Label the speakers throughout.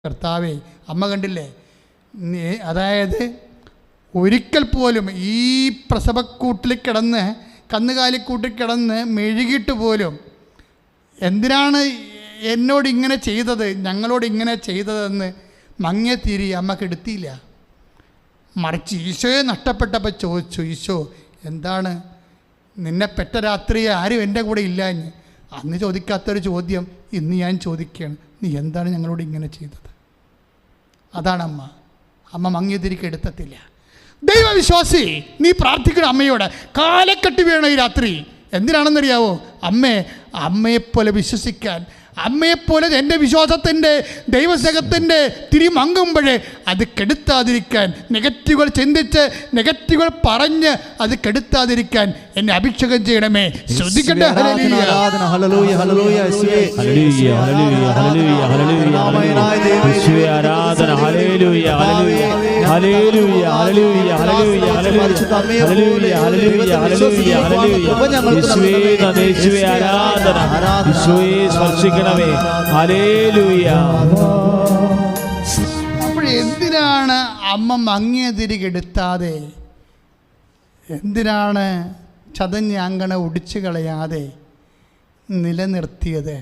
Speaker 1: കർത്താവേ, അമ്മ കണ്ടില്ലേ, അതായത് ഒരിക്കൽ പോലും ഈ പ്രസവക്കൂട്ടിൽ കിടന്ന് കന്നുകാലിക്കൂട്ടിൽ കിടന്ന് മെഴുകിയിട്ട് പോലും എന്തിനാണ് എന്നോട് ഇങ്ങനെ ചെയ്തത്, ഞങ്ങളോട് ഇങ്ങനെ ചെയ്തതെന്ന് മങ്ങിയ തിരി അമ്മക്ക് എടുത്തില്ല. മറിച്ച് ഈശോയെ നഷ്ടപ്പെട്ടപ്പോൾ ചോദിച്ചു, ഈശോ എന്താണ് നിന്നെ പെറ്റ രാത്രി ആരും എൻ്റെ കൂടെ ഇല്ലാഞ്ഞ്. അന്ന് ചോദിക്കാത്തൊരു ചോദ്യം ഇന്ന് ഞാൻ ചോദിക്കുകയാണ്, നീ എന്താണ് ഞങ്ങളോട് ഇങ്ങനെ ചെയ്തത്? അതാണ് അമ്മ മങ്ങിയ തിരിക്ക് എടുത്തിട്ടില്ല. ദൈവവിശ്വാസി, നീ പ്രാർത്ഥിക്കണം അമ്മയോട്, കാലക്കെട്ട് വീണ ഈ രാത്രി. എന്തിനാണെന്നറിയാവോ? അമ്മയെപ്പോലെ വിശ്വസിക്കാൻ, അമ്മയെപ്പോലെ എൻ്റെ വിശ്വാസത്തിൻ്റെ ദൈവസ്നേഹത്തിൻ്റെ തിരിമങ്ങുമ്പോഴേ അത് കെടുത്താതിരിക്കാൻ, നെഗറ്റീവുകൾ ചിന്തിച്ച് നെഗറ്റീവുകൾ പറഞ്ഞ് അത് കെടുത്താതിരിക്കാൻ എന്നെ അഭിഷേകം ചെയ്യണമേ. ശ്രദ്ധിക്കട്ടെ. എന്തിനാണ് അമ്മ മങ്ങിയ തിരികെടുത്താതെ, എന്തിനാണ് ചതഞ്ഞ അങ്കണ ഒടിച്ചു കളയാതെ നിലനിർത്തിയത്?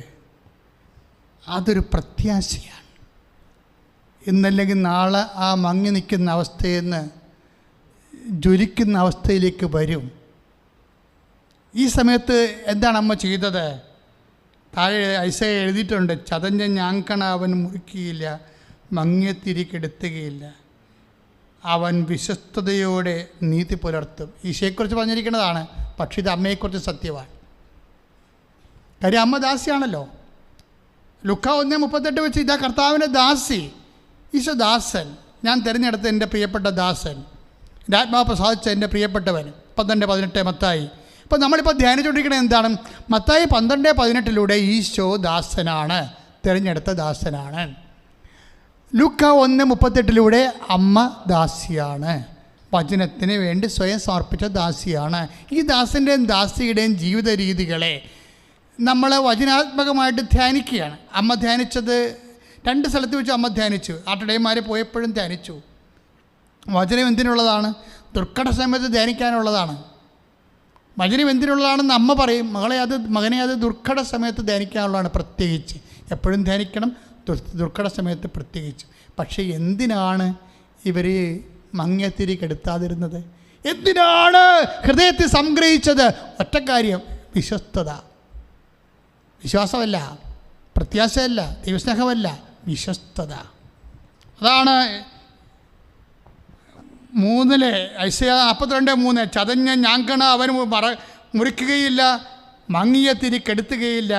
Speaker 1: അതൊരു പ്രത്യാശയാണ്. ഇന്നല്ലെങ്കിൽ നാളെ ആ മങ്ങി നിൽക്കുന്ന അവസ്ഥയിൽ നിന്ന് ജ്വലിക്കുന്ന അവസ്ഥയിലേക്ക് വരും. ഈ സമയത്ത് എന്താണ് അമ്മ ചെയ്തത്? താഴെ ഐസയ എഴുതിയിട്ടുണ്ട്, ചതഞ്ഞ ഞാങ്കണ അവൻ മുറിക്കുകയില്ല, മങ്ങിയ തിരികെടുത്തുകയില്ല, അവൻ വിശ്വസ്തയോടെ നീതി പുലർത്തും. ഈശോയെക്കുറിച്ച് പറഞ്ഞിരിക്കുന്നതാണ്, പക്ഷേ ഇത് അമ്മയെക്കുറിച്ച് സത്യമാണ്. കാര്യം അമ്മ ദാസിയാണല്ലോ. ലുക്ക 1:38 വെച്ച് ഇതാ കർത്താവിൻ്റെ ദാസി, ഈശോ ദാസൻ, ഞാൻ തിരഞ്ഞെടുത്ത എൻ്റെ പ്രിയപ്പെട്ട ദാസൻ, എൻ്റെ ആത്മാവ് പ്രസാദിച്ച എൻ്റെ പ്രിയപ്പെട്ടവൻ. 12:18 മത്തായി. അപ്പോൾ നമ്മളിപ്പോൾ ധ്യാനിച്ചുകൊണ്ടിരിക്കുന്നത് എന്താണ്? മത്തായി 12:18 ഈശോ ദാസനാണ്, തിരഞ്ഞെടുത്ത ദാസനാണ്. ലൂക്ക 1:38 അമ്മ ദാസിയാണ്, വചനത്തിന് വേണ്ടി സ്വയം സമർപ്പിച്ച ദാസിയാണ്. ഈ ദാസൻ്റെയും ദാസിയുടെയും ജീവിത രീതികളെ നമ്മൾ വചനാത്മകമായിട്ട് ധ്യാനിക്കുകയാണ്. അമ്മ ധ്യാനിച്ചത് 2 സ്ഥലത്ത് വെച്ച് അമ്മ ധ്യാനിച്ചു. ആട്ടിടയന്മാരെ പോയപ്പോഴും ധ്യാനിച്ചു. വചനം എന്തിനുള്ളതാണ്? ദുർഘട സമയത്ത് ധ്യാനിക്കാനുള്ളതാണ്. വചനം എന്തിനുള്ളതാണെന്ന് അമ്മ പറയും, മകനെ അത് ദുർഘട സമയത്ത് ധ്യാനിക്കാനുള്ളതാണ്. പ്രത്യേകിച്ച് എപ്പോഴും ധ്യാനിക്കണം, ദുർഘട സമയത്ത് പ്രത്യേകിച്ച്. പക്ഷേ എന്തിനാണ് ഇവർ മങ്ങിയത്തിരി കെടുത്താതിരുന്നത്? എന്തിനാണ് ഹൃദയത്തിൽ സംഗ്രഹിച്ചത്? ഒറ്റക്കാര്യം, വിശ്വസ്തത. വിശ്വാസമല്ല, പ്രത്യാശയല്ല, ദൈവസ്നേഹമല്ല, വിശ്വസ്തത. അതാണ് 3 ഐസയ 42:3 ചതഞ്ഞ ഞാങ്കണ അവൻ മുറിക്കുകയില്ല, മങ്ങിയ തിരി കെടുത്തുകയില്ല,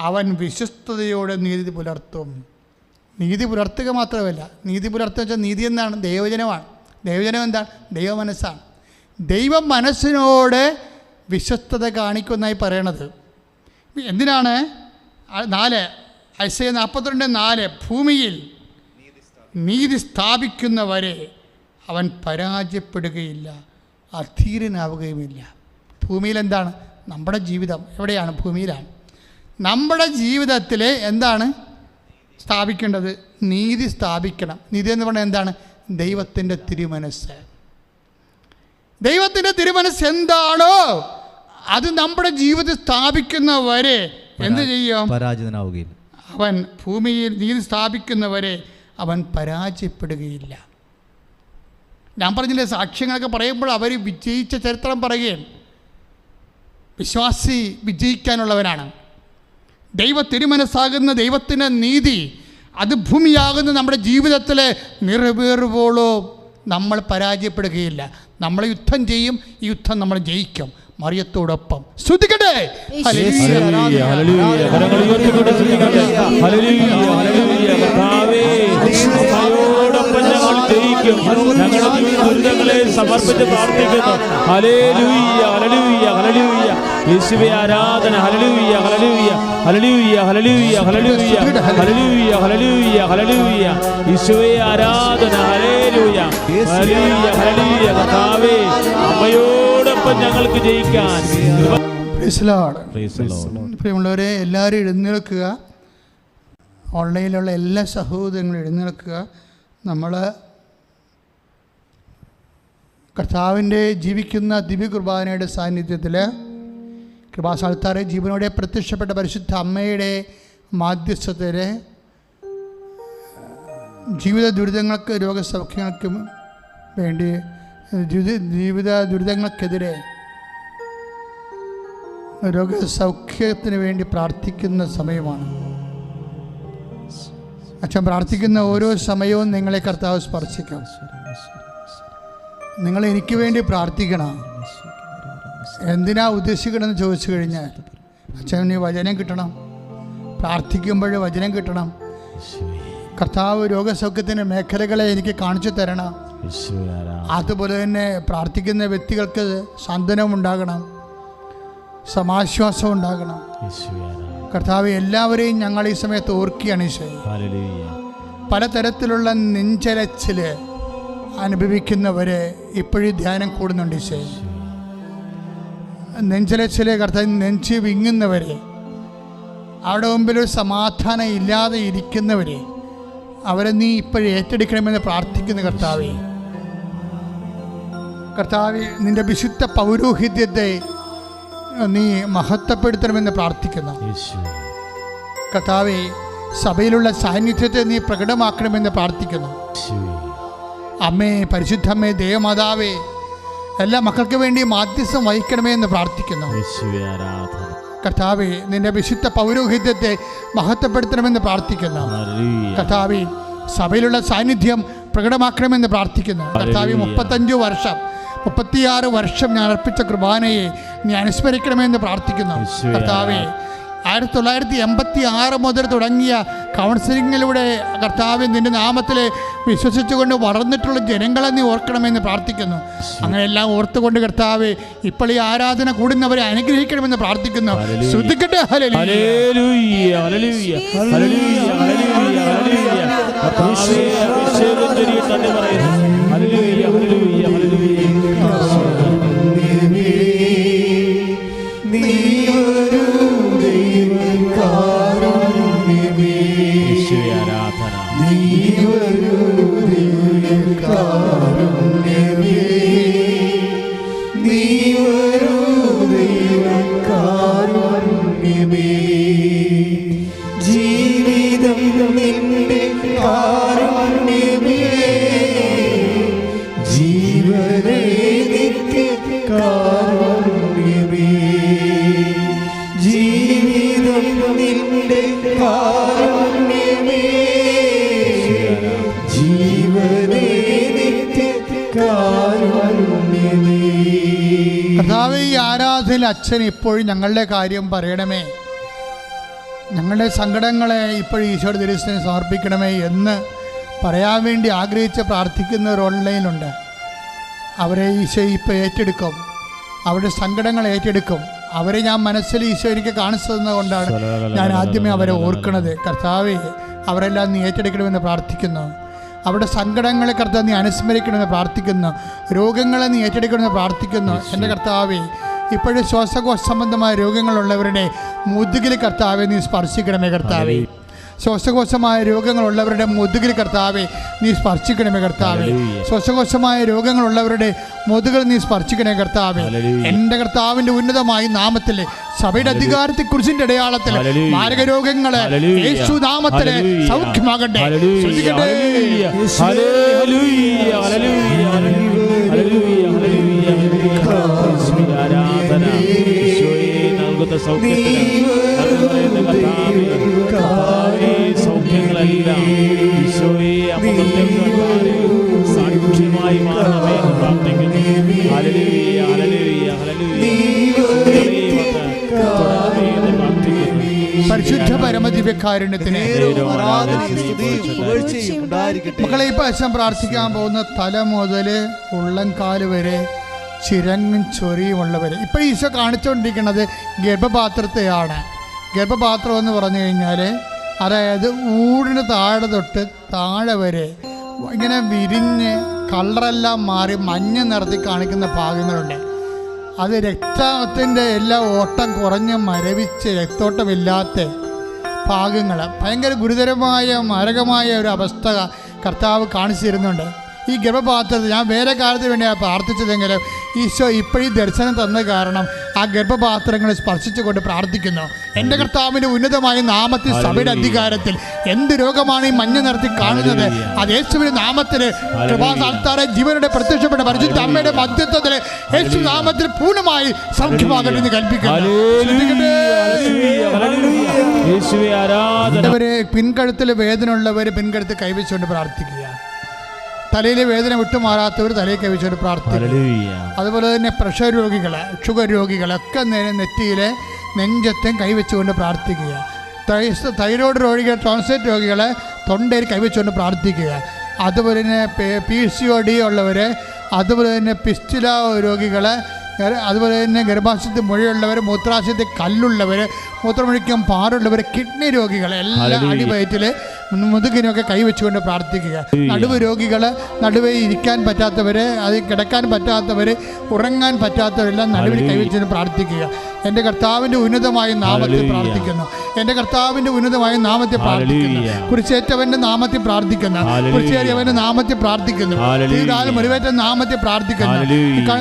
Speaker 1: അവൻ വിശ്വസ്തയോടെ നീതി പുലർത്തും. നീതി പുലർത്തുക മാത്രമല്ല, നീതി പുലർത്തുക വെച്ചാൽ നീതി എന്താണ്? ദൈവജനമാണ്. ദൈവജനം എന്താണ്? ദൈവമനസ്സാണ്. ദൈവ മനസ്സിനോട് വിശ്വസ്തത കാണിക്കുന്നതായി പറയണത് എന്തിനാണ്? 4 ഐസയ 42:4 ഭൂമിയിൽ നീതി സ്ഥാപിക്കുന്നവരെ അവൻ പരാജയപ്പെടുകയില്ല, അധീരനാവുകയുമില്ല. ഭൂമിയിൽ എന്താണ്? നമ്മുടെ ജീവിതം എവിടെയാണ്? ഭൂമിയിലാണ്. നമ്മുടെ ജീവിതത്തിൽ എന്താണ് സ്ഥാപിക്കേണ്ടത്? നീതി സ്ഥാപിക്കണം. നീതി എന്ന് പറഞ്ഞാൽ എന്താണ്? ദൈവത്തിൻ്റെ തിരുമനസ്സ്. ദൈവത്തിൻ്റെ തിരുമനസ്സ് എന്താണോ അത് നമ്മുടെ ജീവിതത്തിൽ സ്ഥാപിക്കുന്നവരെ എന്ത് ചെയ്യും?
Speaker 2: പരാജിതനാവുകയില്ല.
Speaker 1: അവൻ ഭൂമിയിൽ നീതി സ്ഥാപിക്കുന്നവരെ അവൻ പരാജയപ്പെടുകയില്ല. ഞാൻ പറഞ്ഞില്ലേ, സാക്ഷ്യങ്ങളൊക്കെ പറയുമ്പോൾ അവർ വിജയിച്ച ചരിത്രം പറയുകയാണ്. വിശ്വാസി വിജയിക്കാനുള്ളവനാണ്. ദൈവ തിരുമനസ്സാകുന്ന ദൈവത്തിൻ്റെ നീതി അത് ഭൂമിയാകുന്ന നമ്മുടെ ജീവിതത്തിൽ നിറവേറുവോളോ നമ്മൾ പരാജയപ്പെടുകയില്ല. നമ്മൾ യുദ്ധം ചെയ്യും, ഈ യുദ്ധം നമ്മൾ ജയിക്കും മറിയത്തോടൊപ്പം. ശ്രദ്ധിക്കട്ടെ.
Speaker 3: സമർപ്പിച്ച് പ്രാർത്ഥിക്കുന്നു. Hallelujah, hallelujah, hallelujah. യേശുവേ ആരാധന. Hallelujah, hallelujah, hallelujah, hallelujah, hallelujah, hallelujah, hallelujah, hallelujah. യേശുവേ ആരാധന. Hallelujah, hallelujah, hallelujah. കർത്താവേ, അമ്മയോടൊപ്പം ഞങ്ങൾക്ക് ജയിക്കാൻ.
Speaker 1: പ്രിയമുള്ളവരെ, എല്ലാവരും എഴുന്നേൽക്കുക. ഓൺലൈനിലുള്ള എല്ലാ സഹോദരങ്ങളും എഴുന്നേൽക്കുക. നമ്മൾ കർത്താവിൻ്റെ ജീവിക്കുന്ന ദിവ്യകുർബാനയുടെ സാന്നിധ്യത്തിൽ കൃപാസ്ഥാനത്താറെ ജീവനോടെ പ്രത്യക്ഷപ്പെട്ട പരിശുദ്ധ അമ്മയുടെ മാധ്യസ്ഥത്തിൽ ജീവിത ദുരിതങ്ങൾക്ക് രോഗസൗഖ്യങ്ങൾക്കും വേണ്ടി ജീവിത ദുരിതങ്ങൾക്കെതിരെ രോഗസൗഖ്യത്തിന് വേണ്ടി പ്രാർത്ഥിക്കുന്ന സമയമാണ്. അച്ഛൻ പ്രാർത്ഥിക്കുന്ന ഓരോ സമയവും നിങ്ങളെ കർത്താവ് സ്പർശിക്കും. നിങ്ങൾ എനിക്ക് വേണ്ടി പ്രാർത്ഥിക്കണം. എന്തിനാ ഉദ്ദേശിക്കണമെന്ന് ചോദിച്ചു കഴിഞ്ഞാൽ, അച്ഛന് വചനം കിട്ടണം, പ്രാർത്ഥിക്കുമ്പോൾ വചനം കിട്ടണം, കർത്താവ് രോഗസൗഖ്യത്തിൻ്റെ മേഖലകളെ എനിക്ക് കാണിച്ചു തരണം, അതുപോലെ തന്നെ പ്രാർത്ഥിക്കുന്ന വ്യക്തികൾക്ക് സാന്ത്വനമുണ്ടാകണം, സമാശ്വാസം ഉണ്ടാകണം. കർത്താവ് എല്ലാവരെയും ഞങ്ങൾ ഈ സമയത്ത് ഓർക്കുകയാണ് ഈശോ. പലതരത്തിലുള്ള നെഞ്ചലച്ചിൽ അനുഭവിക്കുന്നവരെ ഇപ്പോഴും ധ്യാനം കൂടുന്നുണ്ട് ഈശോ. നെഞ്ചലച്ചിലെ കർത്താവ് നെഞ്ച് വിങ്ങുന്നവരെ, അവിടെ മുമ്പിൽ ഒരു സമാധാനം ഇല്ലാതെ ഇരിക്കുന്നവരെ, അവരെ നീ ഇപ്പോഴും ഏറ്റെടുക്കണമെന്ന് പ്രാർത്ഥിക്കുന്ന കർത്താവേ. കർത്താവേ, നിന്റെ വിശുദ്ധ പൗരോഹിത്യത്തെ നീ മഹത്വപ്പെടുത്തണമെന്ന് പ്രാർത്ഥിക്കുന്നു. കർത്താവേ, സഭയിലുള്ള സാന്നിധ്യത്തെ നീ പ്രകടമാക്കണമെന്ന് പ്രാർത്ഥിക്കുന്നു. അമ്മേ, പരിശുദ്ധമ്മേ, ദേവമാതാവേ, എല്ലാ മക്കൾക്ക് വേണ്ടി മാധ്യസ്ഥം വഹിക്കണമേ എന്ന് പ്രാർത്ഥിക്കുന്നു. കർത്താവേ, നിന്റെ വിശുദ്ധ പൗരോഹിത്യത്തെ മഹത്വപ്പെടുത്തണമെന്ന് പ്രാർത്ഥിക്കുന്നു. കർത്താവേ, സഭയിലുള്ള സാന്നിധ്യം പ്രകടമാക്കണമെന്ന് പ്രാർത്ഥിക്കുന്നു. കർത്താവേ, 36 വർഷം ഞാൻ അർപ്പിച്ച കുർബാനയെ നീ അനുസ്മരിക്കണമെന്ന് പ്രാർത്ഥിക്കുന്നു. കർത്താവേ, 1986 മുതൽ തുടങ്ങിയ കൗൺസിലിങ്ങിലൂടെ കർത്താവ് നിന്റെ നാമത്തിൽ വിശ്വസിച്ചുകൊണ്ട് വളർന്നിട്ടുള്ള ജനങ്ങളെ നീ ഓർക്കണമെന്ന് പ്രാർത്ഥിക്കുന്നു. അങ്ങനെയെല്ലാം ഓർത്തുകൊണ്ട് കർത്താവ് ഇപ്പോൾ ഈ ആരാധന കൂടുന്നവരെ അനുഗ്രഹിക്കണമെന്ന് പ്രാർത്ഥിക്കുന്നു. ശ്രദ്ധിക്കട്ടെ.
Speaker 2: ജീവിതം നിന്റെ കാരുണ്യമേ, ജീവനേ നിത്യ കാരുണ്യമേ, ജീവിതം നിന്റെ കാരുണ്യമേ, ജീവനേ നിത്യ കാരുണ്യമേ.
Speaker 1: കർത്താവേ, ഈ ആരാധനയിൽ അച്ഛൻ ഇപ്പോഴും ഞങ്ങളുടെ കാര്യം പറയണമേ, ഞങ്ങളുടെ സങ്കടങ്ങളെ ഇപ്പോഴും ഈശോയുടെ തിരുസന്നിധിയിൽ സമർപ്പിക്കണമേ എന്ന് പറയാൻ വേണ്ടി ആഗ്രഹിച്ച് പ്രാർത്ഥിക്കുന്നവർ ഓൺലൈനിലുണ്ട്. അവരെ ഈശോ ഇപ്പോൾ ഏറ്റെടുക്കും, അവരുടെ സങ്കടങ്ങൾ ഏറ്റെടുക്കും. അവരെ ഞാൻ മനസ്സിൽ ഈശോ എനിക്ക് കാണിച്ചു തന്നതുകൊണ്ടാണ് ഞാൻ ആദ്യമേ അവരെ ഓർക്കുന്നത്. കർത്താവേ, അവരെല്ലാം നീ ഏറ്റെടുക്കണമെന്ന് പ്രാർത്ഥിക്കുന്നു. അവരുടെ സങ്കടങ്ങളെ കർത്താവ് നീ അനുസ്മരിക്കണമെന്ന് പ്രാർത്ഥിക്കുന്നു. രോഗങ്ങളെ നീ ഏറ്റെടുക്കണമെന്ന് പ്രാർത്ഥിക്കുന്നു. എൻ്റെ കർത്താവേ, ഇപ്പോഴും ശ്വാസകോശ സംബന്ധമായ രോഗങ്ങളുള്ളവരുടെ മുതുകിൽ കർത്താവെ നീ സ്പർശിക്കണമേ. കർത്താവേ, ശ്വാസകോശമായ രോഗങ്ങളുള്ളവരുടെ മുതുകിൽ കർത്താവെ നീ സ്പർശിക്കണമേ. കർത്താവെ, ശ്വാസകോശമായ രോഗങ്ങളുള്ളവരുടെ മുതുകിൽ നീ സ്പർശിക്കണേ. കർത്താവെ, എൻ്റെ കർത്താവിൻ്റെ ഉന്നതമായ നാമത്തിൽ സഭയുടെ അധികാരത്തെ കുറിച്ചിന്റെ അടയാളത്തിൽ മാരക രോഗങ്ങള് യേശു നാമത്തില് സൗഖ്യമാകട്ടെ.
Speaker 3: ആരാധന നൽകുന്ന സൗഖ്യങ്ങളെല്ലാം ഈശോയെ സാക്ഷ്യമായി മാറണമേ എന്ന് പ്രാർത്ഥിക്കുന്നു. Hallelujah, hallelujah, hallelujah.
Speaker 1: പരിശുദ്ധ പരമദിവ്യകാരുണ്യത്തിന് മക്കളെ ഈ പ്രാവശ്യം പ്രാർത്ഥിക്കാൻ പോകുന്ന തല മുതൽ ഉള്ളംകാല് വരെ ചിരങ്ങും ചൊറിയുമുള്ളവരെ ഇപ്പോൾ ഈശോ കാണിച്ചുകൊണ്ടിരിക്കുന്നത് ഗർഭപാത്രത്തെയാണ്. ഗർഭപാത്രം എന്ന് പറഞ്ഞു കഴിഞ്ഞാൽ അതായത് ഊടിന് താഴെ തൊട്ട് താഴെ വരെ ഇങ്ങനെ വിരിഞ്ഞ് കളറെല്ലാം മാറി മഞ്ഞ നിറത്തി കാണിക്കുന്ന ഭാഗങ്ങളുണ്ട്. അത് രക്തത്തിൻ്റെ എല്ലാ ഓട്ടം കുറഞ്ഞ് മരവിച്ച് രക്തോട്ടമില്ലാത്ത ഭാഗങ്ങൾ ഭയങ്കര ഗുരുതരമായ മാരകമായ ഒരു അവസ്ഥ കർത്താവ് കാണിച്ചു തരുന്നുണ്ട്. ഈ ഗർഭപാത്രത്തിൽ ഞാൻ വേറെ കാലത്തിന് വേണ്ടിയാണ് പ്രാർത്ഥിച്ചതെങ്കിലും ഈശോ ഇപ്പോഴും ദർശനം തന്ന കാരണം ആ ഗർഭപാത്രങ്ങളെ സ്പർശിച്ചുകൊണ്ട് പ്രാർത്ഥിക്കുന്നു. എൻ്റെ കർത്താവിൻ്റെ ഉന്നതമായ നാമത്തിൽ സഭയുടെ അധികാരത്തിൽ എന്ത് രോഗമാണ് ഈ മഞ്ഞ നിറത്തിൽ കാണുന്നത്, അത് യേശുവിൻ്റെ നാമത്തിൽ കൃപാസാൽത്താറെ ജീവനുടെ പ്രത്യക്ഷപ്പെട്ട പരിശുദ്ധ അമ്മയുടെ മധ്യത്വത്തിൽ യേശു നാമത്തിൽ പൂർണ്ണമായി സൗഖ്യമാകട്ടെ എന്ന് കൽപ്പിക്കുന്നു. പിൻകഴുത്തിൽ വേദന ഉള്ളവർ പിൻകഴുത്ത് കൈവച്ചുകൊണ്ട് പ്രാർത്ഥിക്കുക. തലയിലെ വേദന വിട്ടുമാറാത്തവർ തലയിൽ കൈവച്ചുകൊണ്ട് പ്രാർത്ഥിക്കുക. അതുപോലെ തന്നെ പ്രഷർ രോഗികൾ, ഷുഗർ രോഗികളൊക്കെ നേരെ നെഞ്ചത്തും കൈവച്ചുകൊണ്ട് പ്രാർത്ഥിക്കുക. തൈറോയ്ഡ് രോഗികൾ, ട്രാൻസ്ലേറ്റ് രോഗികളെ തൊണ്ടയിൽ കൈവച്ചുകൊണ്ട് പ്രാർത്ഥിക്കുക. അതുപോലെ തന്നെ PCOD ഉള്ളവർ, അതുപോലെ തന്നെ പിസ്റ്റുല രോഗികളെ, അതുപോലെ തന്നെ ഗർഭാശയത്തിൽ മുഴയുള്ളവർ, മൂത്രാശയത്തിൽ കല്ലുള്ളവർ, മൂത്രമൊഴിക്കാൻ പാടുള്ളവർ, കിഡ്നി രോഗികൾ, എല്ലാം അടിവയറ്റിൽ മുതുകിനൊക്കെ കൈവച്ചുകൊണ്ട് പ്രാർത്ഥിക്കുക. നടുവ് രോഗികൾ, നടുവേ ഇരിക്കാൻ പറ്റാത്തവർ, അത് കിടക്കാൻ പറ്റാത്തവർ, ഉറങ്ങാൻ പറ്റാത്തവരെല്ലാം നടുവിൽ കൈവച്ചുകൊണ്ട് പ്രാർത്ഥിക്കുക. എൻ്റെ കർത്താവിൻ്റെ ഉന്നതമായ നാമത്തിൽ പ്രാർത്ഥിക്കുന്നു. എൻ്റെ കർത്താവിൻ്റെ ഉന്നതമായ നാമത്തിൽ പ്രാർത്ഥിക്കുന്നു. കുരിശേറ്റവൻ്റെ നാമത്തിൽ പ്രാർത്ഥിക്കുന്നു. കുരിശേറിയവൻ്റെ നാമത്തിൽ പ്രാർത്ഥിക്കുന്നു. മുറിവേറ്റ നാമത്തിൽ പ്രാർത്ഥിക്കുന്നു.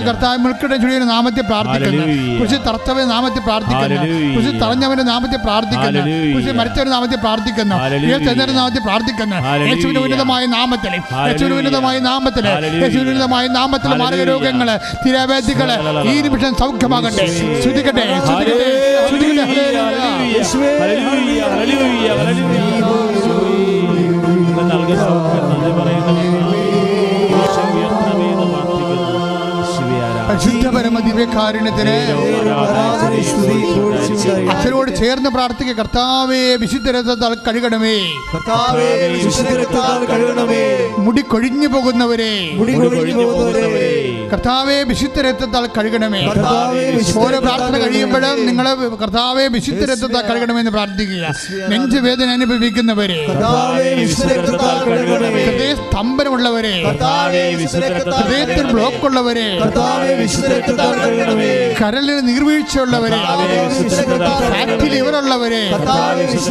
Speaker 1: കർത്താവ് മുൾക്കിട ചുഴിയുടെ നാമത്തിൽ പ്രാർത്ഥിക്കുന്നു. കുരിശിൽ തറച്ചവൻ്റെ നാമത്തിൽ പ്രാർത്ഥിക്കുന്നു. കുരിശിൽ തറഞ്ഞവൻ്റെ നാമത്തിൽ പ്രാർത്ഥിക്കുന്നു. കുരിശിൽ മരിച്ചവൻ്റെ നാമത്തിൽ പ്രാർത്ഥിക്കുന്നു. ഉയർച്ചെന്നവൻ്റെ നാമത്തിൽ പ്രാർത്ഥിക്കുന്നു. യേശുവിന്റെ ഉന്നതമായ നാമത്തിൽ, യേശുവിന്റെ ഉന്നതമായ നാമത്തിൽ, യേശുവിന്റെ ഉന്നതമായ നാമത്തിൽ മാരക രോഗങ്ങള്, തിരാവേദികള് ഈ നിമിഷം സൗഖ്യമാകട്ടെ. ശ്രുതിക്കട്ടെ, ശ്രുതിക്കട്ടെ, ശ്രുതിക്കട്ടെ. പരിശുദ്ധപരമദിവ്യകാരുണ്യത്തിന് അച്ഛനോട് ചേർന്ന് പ്രാർത്ഥിക്കുക. കർത്താവേ വിശുദ്ധ രക്തത്താൽ കഴുകണമേ. മുടി കൊഴിഞ്ഞു പോകുന്നവരെ കർത്താവേ വിശുദ്ധ രക്തത്താൽ കഴുകണമേ. ഓരോ പ്രാർത്ഥന കഴിയുമ്പോഴും നിങ്ങൾ കർത്താവേ വിശുദ്ധ രക്തത്താൽ കഴുകണമെന്ന് പ്രാർത്ഥിക്കുക. നെഞ്ചുവേദന അനുഭവിക്കുന്നവരെ, ഹൃദയ സ്തംഭനമുള്ളവരെ, ഹൃദയത്തിൽ ബ്ലോക്കുള്ളവരെ, കരളിൽ നീർവീഴ്ചയുള്ളവരെ, ഫാറ്റി ലിവറുള്ളവരെ,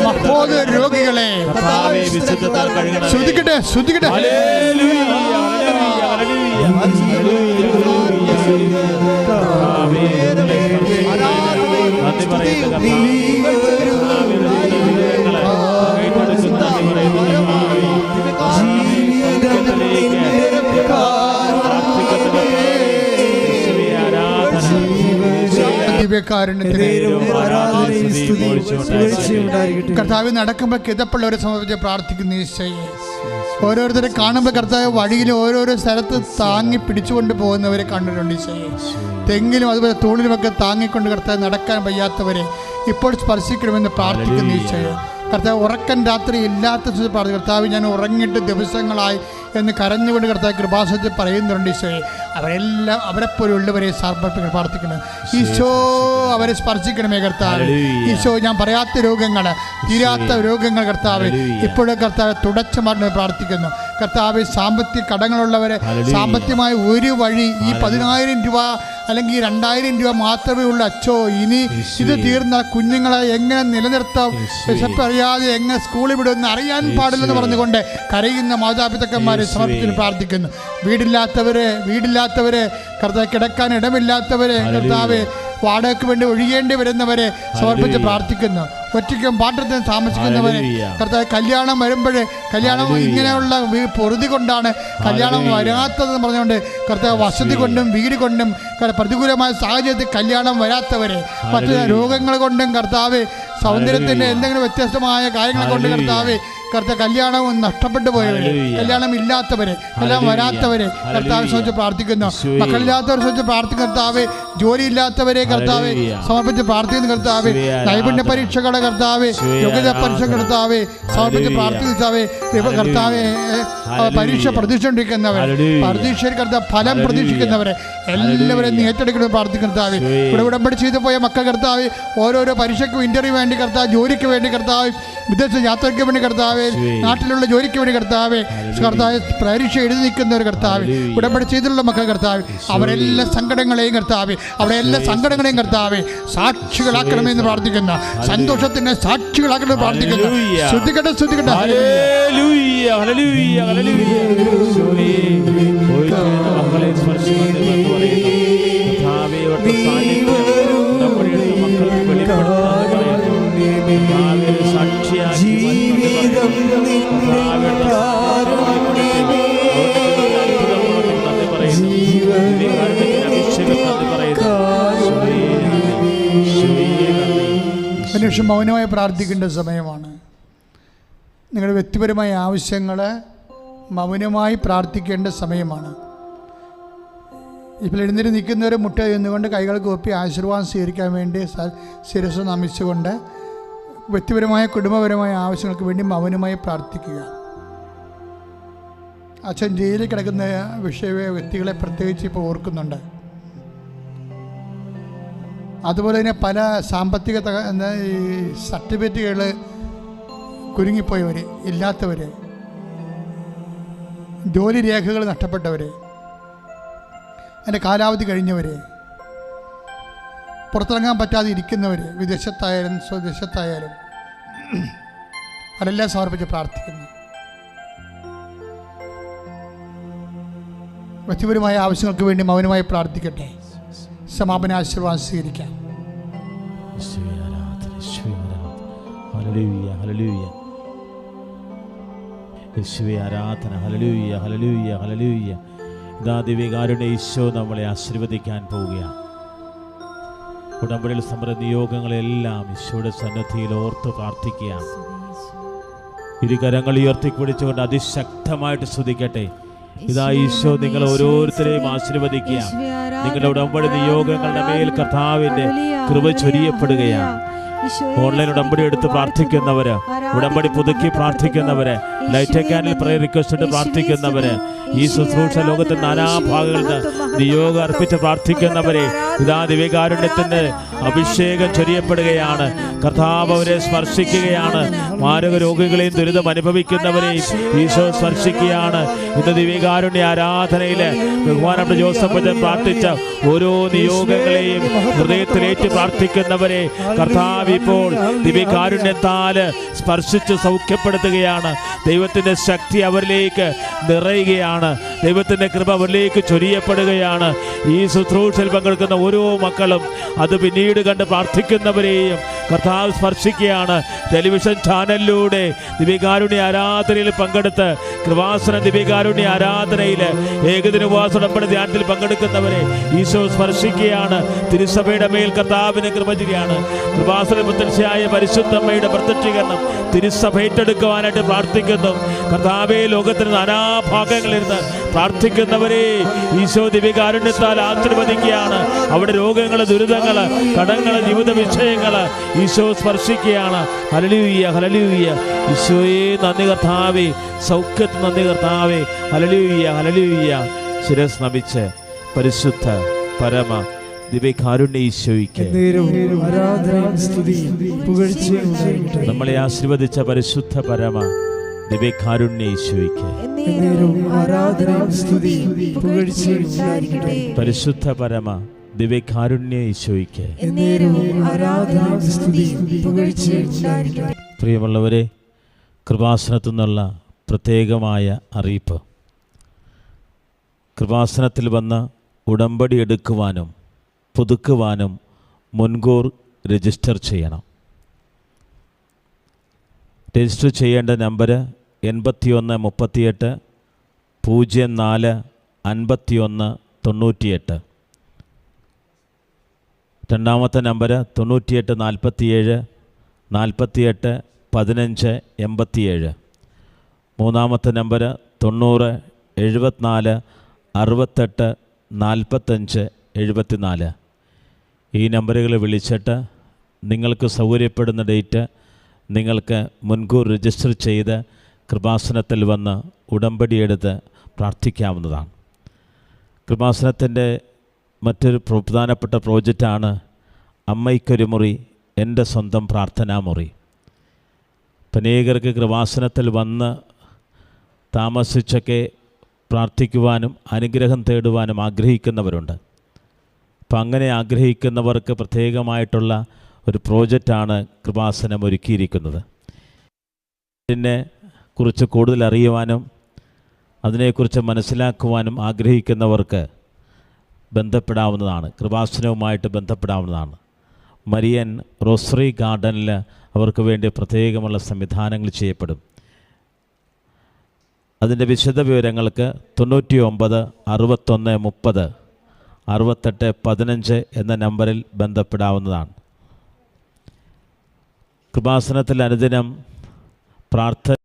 Speaker 1: മഹോദര രോഗികളെ ശ്രുതിക്കട്ടെ, ശ്രുതിക്കട്ടെ. കർത്താവ് നടക്കുമ്പോൾ കിതപ്പുള്ളവരെ സംബന്ധിച്ച് പ്രാർത്ഥിക്കുന്ന ഈശോയെ, ഓരോരുത്തരെ കാണുമ്പോൾ കർത്താവ് വഴിയിൽ ഓരോരോ സ്ഥലത്ത് താങ്ങി പിടിച്ചുകൊണ്ട് പോകുന്നവരെ കണ്ടിട്ടുണ്ട് ഈശോയെ. തെങ്ങിലും അതുപോലെ തൂണിലുമൊക്കെ താങ്ങിക്കൊണ്ട് കർത്താവ് നടക്കാൻ വയ്യാത്തവരെ ഇപ്പോൾ സ്പർശിക്കണമെന്ന് പ്രാർത്ഥിക്കുന്ന ഈശോയെ. കർത്താവ് ഉറക്കം രാത്രി ഇല്ലാത്ത പ്രാർത്ഥന, കർത്താവ് ഞാൻ ഉറങ്ങിയിട്ട് ദിവസങ്ങളായി എന്ന് കരഞ്ഞുകൊണ്ട് കർത്താവ് കൃപാസനത്തിൽ പറയുന്നുണ്ട് ഈശോയെ. അവരെല്ലാം അവരെപ്പോലുള്ളവരെ സമർപ്പിക്കണം പ്രാർത്ഥിക്കണം. ഈശോ അവരെ സ്പർശിക്കണമേ കർത്താവ്. ഈശോ ഞാൻ പറയാത്ത രോഗങ്ങൾ, തീരാത്ത രോഗങ്ങൾ കർത്താവ് ഇപ്പോഴും കർത്താവ് തുടച്ചു മാറ്റണമെന്ന് പ്രാർത്ഥിക്കുന്നു. കർത്താവ് സാമ്പത്തിക കടങ്ങളുള്ളവരെ സാമ്പത്തികമായ ഒരു വഴി, ഈ 10,000 രൂപ അല്ലെങ്കിൽ 2,000 രൂപ മാത്രമേ ഉള്ളൂ അച്ചോ, ഇനി ഇത് തീർന്ന കുഞ്ഞുങ്ങളെ എങ്ങനെ നിലനിർത്താം, വിശപ്പറിയാതെ എങ്ങനെ സ്കൂളിൽ വിടുമെന്ന് അറിയാൻ പാടില്ലെന്ന് പറഞ്ഞുകൊണ്ട് കരയുന്ന മാതാപിതാക്കന്മാരെ സമർപ്പിച്ച് പ്രാർത്ഥിക്കുന്നു. വീടില്ലാത്തവരെ കർത്താവ് കിടക്കാൻ ഇടമില്ലാത്തവരെ കർത്താവ് വാടകയ്ക്ക് വേണ്ടി ഒഴിയേണ്ടി വരുന്നവരെ സമർപ്പിച്ച് പ്രാർത്ഥിക്കുന്നു. ഒറ്റയ്ക്കും പാട്ടത്തിന് താമസിക്കുന്നവരെ കർത്താവ് കല്യാണം വരുമ്പോൾ കല്യാണം ഇങ്ങനെയുള്ള പൊറുതി കൊണ്ടാണ് കല്യാണം വരാത്തതെന്ന് പറഞ്ഞുകൊണ്ട് കർത്താവ് വസതി കൊണ്ടും വീട് കൊണ്ടും പ്രതികൂലമായ സാഹചര്യത്തിൽ കല്യാണം വരാത്തവരെ, മറ്റു രോഗങ്ങൾ കൊണ്ടും കർത്താവ് സൗന്ദര്യത്തിൻ്റെ എന്തെങ്കിലും വ്യത്യസ്തമായ കാര്യങ്ങൾ കൊണ്ട് കർത്താവ് കല്യാണം നഷ്ടപ്പെട്ടു പോയവരെ, കല്യാണം ഇല്ലാത്തവരെ, കല്യാണം വരാത്തവരെ കർത്താവ് സംബന്ധിച്ച് പ്രാർത്ഥിക്കുന്നു. മക്കളില്ലാത്തവരെ സംബന്ധിച്ച് പ്രാർത്ഥിക്കുന്ന കർത്താവ്, ജോലി ഇല്ലാത്തവരെ കർത്താവ് സമർപ്പിച്ച് പ്രാർത്ഥിക്കുന്ന കർത്താവ്, നൈപുണ്യ പരീക്ഷകളെ കർത്താവ്, യോഗ്യത പരീക്ഷ കർത്താവ് സമർപ്പിച്ച് പ്രാർത്ഥിക്കാവേ. കർത്താവ് പരീക്ഷ പ്രതീക്ഷിച്ചുകൊണ്ടിരിക്കുന്നവർ, പരീക്ഷയിൽ കർത്താവ് ഫലം പ്രതീക്ഷിക്കുന്നവരെ എല്ലാവരെയും നീ ഏറ്റെടുക്കണമെന്ന് പ്രാർത്ഥിക്കുന്ന കർത്താവ്. ഇവിടെ ഉടമ്പടി ചെയ്തു പോയ മക്കൾ കർത്താവ് ഓരോരോ പരീക്ഷയ്ക്കും ഇന്റർവ്യൂ വേണ്ടി കർത്താവ്, ജോലിക്ക് വേണ്ടി കർത്താവ് വിദേശ യാത്രയ്ക്ക് വേണ്ടി കർത്താവേ, നാട്ടിലുള്ള ജോലിക്ക് വേണ്ടി കർത്താവേ, കർത്താവ് പരീക്ഷ എഴുതി നിൽക്കുന്ന ഒരു കർത്താവ്, ഉടമ്പടി ചെയ്തിട്ടുള്ള മക്കൾ കർത്താവ്, അവരെല്ലാ സങ്കടങ്ങളെയും കർത്താവേ, അവരെ എല്ലാ സങ്കടങ്ങളെയും കർത്താവേ സാക്ഷികളാക്കണമെന്ന് പ്രാർത്ഥിക്കുന്ന, സന്തോഷത്തിന്റെ സാക്ഷികളാക്കണമെന്ന് പ്രാർത്ഥിക്കുന്ന. ശ്രദ്ധിക്കട്ടെ, ശ്രദ്ധിക്കട്ടെ.
Speaker 3: മക്കളെ സ്പർശിക്കുന്നു പറയുന്നു.
Speaker 2: ജീവിതം
Speaker 1: മനുഷ്യൻ മൗനമായി പ്രാർത്ഥിക്കേണ്ട സമയമാണ്. നിങ്ങളുടെ വ്യക്തിപരമായ ആവശ്യങ്ങൾ മൗനമായി പ്രാർത്ഥിക്കേണ്ട സമയമാണ്. ഇപ്പോൾ എഴുന്നേറ്റ് നിൽക്കുന്നവർ മുട്ട എന്നുകൊണ്ട് കൈകൾ കൂപ്പി ആശീർവാദം സ്വീകരിക്കാൻ വേണ്ടി ശിരസ്സ് നമിച്ചുകൊണ്ട് വ്യക്തിപരമായ കുടുംബപരമായ ആവശ്യങ്ങൾക്ക് വേണ്ടി മൗനമായി പ്രാർത്ഥിക്കുക. അച്ഛൻ ജയിലിൽ കിടക്കുന്ന വ്യക്തികളെ പ്രത്യേകിച്ച് ഇപ്പോൾ ഓർക്കുന്നുണ്ട്. അതുപോലെ തന്നെ പല സാമ്പത്തിക ഈ സർട്ടിഫിക്കറ്റുകൾ കുരുങ്ങിപ്പോയവർ, ഇല്ലാത്തവർ, ജോലി രേഖകൾ നഷ്ടപ്പെട്ടവർ, അതിൻ്റെ കാലാവധി കഴിഞ്ഞവർ, പുറത്തിറങ്ങാൻ പറ്റാതെ ഇരിക്കുന്നവർ, വിദേശത്തായാലും സ്വദേശത്തായാലും അതെല്ലാം സമർപ്പിച്ച് പ്രാർത്ഥിക്കുന്നു. വ്യക്തിപരമായ ആവശ്യങ്ങൾക്ക് വേണ്ടി മൗനമായി പ്രാർത്ഥിക്കട്ടെ. സമാപന ആശീർവാദം സ്വീകരിക്കാം.
Speaker 3: ആരാധന. Hallelujah, hallelujah, hallelujah. ഇതാ ദിവ്യകാരുണ്യ ഈശോ നമ്മളെ ആശീർവദിക്കാൻ പോവുകയാണ്. ഉടമ്പടിയിൽ സമര നിയോഗങ്ങളെല്ലാം ഈശോയുടെ സന്നിധിയിൽ ഓർത്ത് പ്രാർത്ഥിക്കുകയാണ്. ഇരുകരങ്ങൾ ഉയർത്തിപ്പിടിച്ചുകൊണ്ട് അതിശക്തമായിട്ട് സ്തുതിക്കട്ടെ. ഇതാ ഈശോ നിങ്ങൾ ഓരോരുത്തരെയും ആശീർവദിക്കുക. നിങ്ങളുടെ ഉടമ്പടി നിയോഗങ്ങളുടെ മേൽ കർത്താവിന്റെ കൃപ ചൊരിയപ്പെടുകയാണ്. ഓൺലൈൻ ഉടമ്പടി എടുത്ത് പ്രാർത്ഥിക്കുന്നവര്, ഉടമ്പടി പുതുക്കി പ്രാർത്ഥിക്കുന്നവര്, ലൈറ്റ് ക്യാൻഡിൽ പ്രയർ റിക്വസ്റ്റ് പ്രാർത്ഥിക്കുന്നവര്, ഈ ശുശ്രൂഷ ലോകത്തിന്റെ നാനാഭാഗങ്ങളിൽ നിന്ന് നിയോഗം അർപ്പിച്ച് പ്രാർത്ഥിക്കുന്നവരെ ഇതാ ദിവ്യകാരുണ്യത്തിന്റെ അഭിഷേകം ചൊരിയപ്പെടുകയാണ്. കർത്താവ് അവരെ സ്പർശിക്കുകയാണ്. മാരക രോഗികളെയും ദുരിതം അനുഭവിക്കുന്നവരെയും ഈശോ സ്പർശിക്കുകയാണ്. ഇന്ന് ദിവ്യകാരുണ്യ ആരാധനയില് ബഹുമാനപ്പെട്ട ജോസഫ് അച്ഛൻ പ്രാർത്ഥിച്ച ഓരോ നിയോഗങ്ങളെയും ഹൃദയത്തിലേറ്റ് പ്രാർത്ഥിക്കുന്നവരെ കർത്താവ് ഇപ്പോൾ ദിവ്യകാരുണ്യത്താല് സ്പർശിച്ച് സൗഖ്യപ്പെടുത്തുകയാണ്. ദൈവത്തിന്റെ ശക്തി അവരിലേക്ക് നിറയുകയാണ്. ദൈവത്തിന്റെ കൃപ അവരിലേക്ക് ചൊരിയപ്പെടുകയാണ്. ഈ ശുശ്രൂഷയിൽ പങ്കെടുക്കുന്ന ഓരോ മക്കളും അത് പിന്നീട് കണ്ട് പ്രാർത്ഥിക്കുന്നവരെയും കർത്താവ് സ്പർശിക്കുകയാണ്. ടെലിവിഷൻ ചാനലിലൂടെ ദിവ്യകാരുണ്യ ആരാധനയിൽ പങ്കെടുത്ത് കൃപാസന ദിവ്യകാരുണ്യ ആരാധനയിൽ ഏകദിന ഉപവാസ ഉടമ്പടി ധ്യാനത്തിൽ പങ്കെടുക്കുന്നവരെ ഈശോ സ്പർശിക്കുകയാണ്. തിരുസഭയുടെ മേൽ കർത്താവിന് കൃപ ചൊരിയാണ്. കൃപാസന പ്രത്യക്ഷയായ പരിശുദ്ധമ്മയുടെ പ്രത്യക്ഷീകരണം തിരുസഭ ഏറ്റെടുക്കുവാനായിട്ട് പ്രാർത്ഥിക്കുന്നു. കർത്താവേ, ലോകത്തിന് നാനാഭാഗങ്ങളിലിരുന്ന് പ്രാർത്ഥിക്കുന്നവരെ ഈശോ ദിവ്യകാരുണ്യത്താൽ ആശീർവദിക്കുകയാണ്. അവിടെ രോഗങ്ങള്, ദുരിതങ്ങള്, കടങ്ങള്, ജീവിത വിഷയങ്ങള് ഈശോ സ്പർശിക്കുകയാണ്. Hallelujah, hallelujah. ഈശോയെ നന്ദി കർത്താവേ, സൗഖ്യത്തിന് നന്ദി കർത്താവേ. Hallelujah, hallelujah. ശിരസ് നമിച്ച് പരിശുദ്ധ പരമ ദിവ്യകാരുണ്യ ഈശോയ്ക്ക് നമ്മളെ ആശീർവദിച്ച പരിശുദ്ധ പരമ ദിവ്യകാരുണ്യ ഈശോയ്ക്ക് പരിശുദ്ധ പരമ ദിവ്യകാരുണ്യ ഈശോയ്ക്ക്. പ്രിയമുള്ളവരെ, കൃപാസനത്തു നിന്നുള്ള പ്രത്യേകമായ അറിയിപ്പ്. കൃപാസനത്തിൽ വന്ന് ഉടമ്പടി എടുക്കുവാനും പുതുക്കുവാനും മുൻകൂർ രജിസ്റ്റർ ചെയ്യണം. രജിസ്റ്റർ ചെയ്യേണ്ട നമ്പർ 8138 04 51 98. രണ്ടാമത്തെ നമ്പർ 98 47 48 15 87. മൂന്നാമത്തെ നമ്പർ 90 74 68 45 74. ഈ നമ്പറുകൾ വിളിച്ചിട്ട് നിങ്ങൾക്ക് സൗകര്യപ്പെടുന്ന ഡേറ്റ് നിങ്ങൾക്ക് മുൻകൂർ രജിസ്റ്റർ ചെയ്ത് കൃപാസനത്തിൽ വന്ന് ഉടമ്പടി എടുത്ത് പ്രാർത്ഥിക്കാവുന്നതാണ്. കൃപാസനത്തിൻ്റെ മറ്റൊരു പ്രധാനപ്പെട്ട പ്രോജക്റ്റാണ് അമ്മയ്ക്കൊരു മുറി, എൻ്റെ സ്വന്തം പ്രാർത്ഥനാ മുറി. അനേകർക്ക് കൃപാസനത്തിൽ വന്ന് താമസിച്ചൊക്കെ പ്രാർത്ഥിക്കുവാനും അനുഗ്രഹം തേടുവാനും ആഗ്രഹിക്കുന്നവരുണ്ട്. അപ്പം അങ്ങനെ ആഗ്രഹിക്കുന്നവർക്ക് പ്രത്യേകമായിട്ടുള്ള ഒരു പ്രോജക്റ്റാണ് കൃപാസനം ഒരുക്കിയിരിക്കുന്നത്. ഇതിനെ കുറിച്ച് കൂടുതൽ അറിയുവാനും അതിനെക്കുറിച്ച് മനസ്സിലാക്കുവാനും ആഗ്രഹിക്കുന്നവർക്ക് ബന്ധപ്പെടാവുന്നതാണ്, കൃപാസനവുമായിട്ട് ബന്ധപ്പെടാവുന്നതാണ്. മരിയൻ റോസറി ഗാർഡനിൽ അവർക്ക് വേണ്ടി പ്രത്യേകമുള്ള സംവിധാനങ്ങൾ ചെയ്യപ്പെടും. അതിൻ്റെ വിശദ വിവരങ്ങൾക്ക് 99 61 30 68 15 എന്ന നമ്പറിൽ ബന്ധപ്പെടാവുന്നതാണ്. കൃപാസനത്തിൽ അനുദിനം പ്രാർത്ഥന